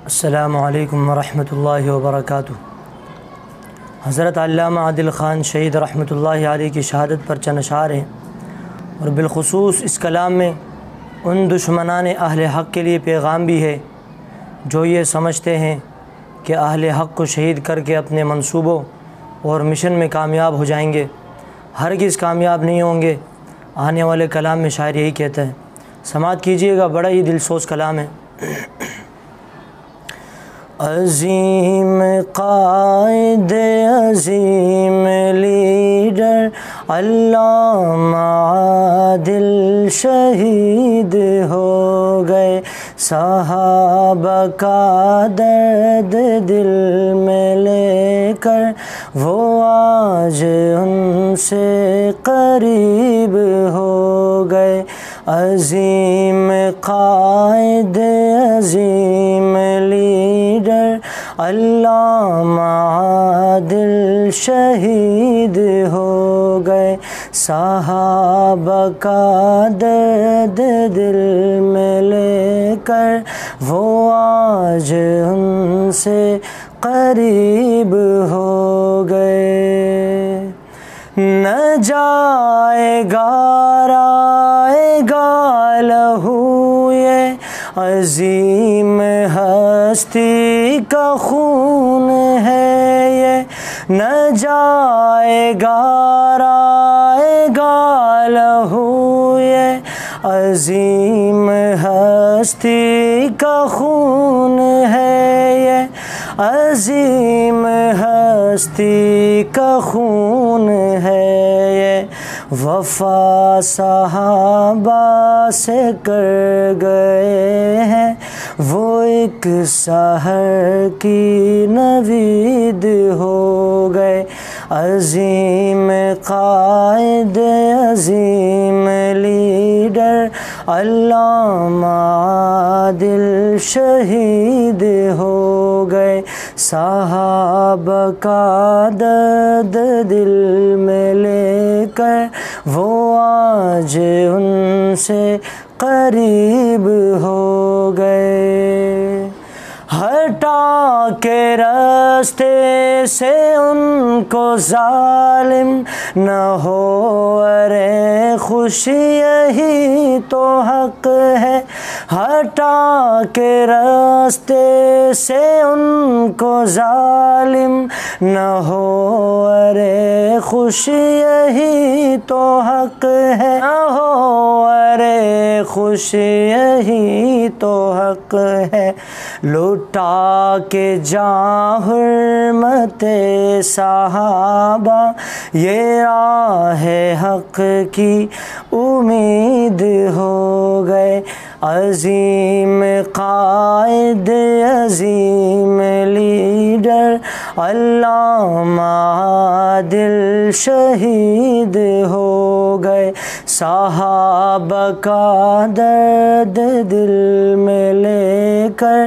السلام علیکم ورحمۃ اللہ وبرکاتہ۔ حضرت علامہ عادل خان شہید رحمۃ اللہ علیہ کی شہادت پر چند اشعار ہیں، اور بالخصوص اس کلام میں ان دشمنان اہل حق کے لیے پیغام بھی ہے جو یہ سمجھتے ہیں کہ اہل حق کو شہید کر کے اپنے منصوبوں اور مشن میں کامیاب ہو جائیں گے۔ ہرگز کامیاب نہیں ہوں گے۔ آنے والے کلام میں شاعر یہی کہتا ہے، سماعت کیجئے گا، بڑا ہی دلسوز کلام ہے۔ عظیم قائد، عظیم لیڈر علامہ عادل شہید ہو گئے، صحابہ کا درد دل میں لے کر وہ آج ان سے قریب ہو گئے۔ عظیم قائد، عظیم لیڈر علامہ عادل شہید ہو گئے، صحابہ کا درد دل میں لے کر وہ آج ان سے قریب ہو گئے۔ نہ جائے گا رائے گا لہو یہ عظیم ہستی کا خون ہے یہ، نہ جائے گا رائے گا لہو یہ عظیم ہستی کا خون ہے یہ، عظیم ہستی کا خون ہے یہ۔ وفا صحابہ سے کر گئے ہیں وہ ایک سحر کی نوید ہو گئے، عظیم قائد، عظیم لیڈر علامہ عادل شہید ہو گئے، صحابہ کا درد دل میں لے کر وہ آج ان سے قریب ہو گئے۔ ہٹا کے راستے سے ان کو ظالم نہ ہو، ارے خوشی یہی تو حق ہے، ہٹا کے راستے سے ان کو ظالم نہ ہو، ارے خوشی یہی تو حق ہے، نہ ہو ارے خوشی یہی تو حق ہے۔ لٹا کے جاں حرمت صحابہ یہ راہ حق کی امید ہو گئے، عظیم قائد، عظیم لیڈر علامہ عادل شہید ہو گئے، صحابہ کا درد دل میں لے کر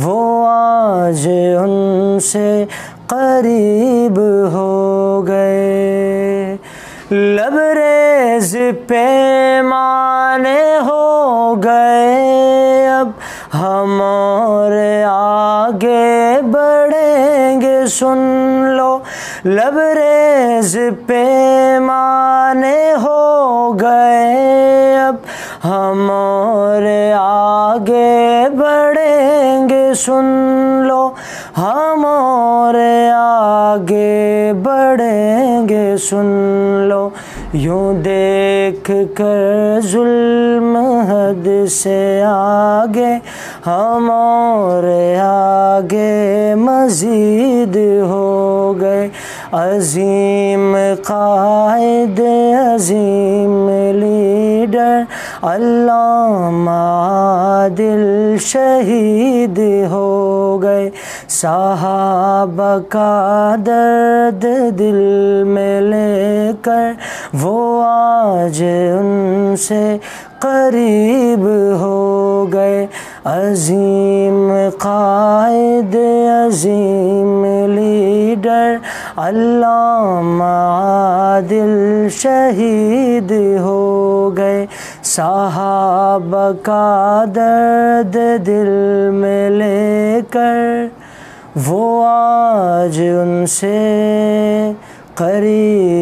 وہ آج ان سے قریب ہو گئے۔ لبریز پیمانے ہو گئے اب ہم اور آگے بڑھیں گے، سن لو لبریز پیمانے ہو گئے اب ہم اور آگے بڑھیں گے، سن لو ہم اور آگے بڑھیں گے، سن لو۔ یوں دیکھ کر ظلم حد سے آگے ہم اور آگے مزید ہو گئے، عظیم قائد، عظیم لیڈر علامہ عادل شہید ہو گئے، صحابہ کا درد دل میں لے کر وہ آج ان سے قریب ہو گئے، عظیم قائد، عظیم لیڈر علامہ عادل شہید ہو گئے، صحابہ کا درد دل میں لے کر وہ آج ان سے قریب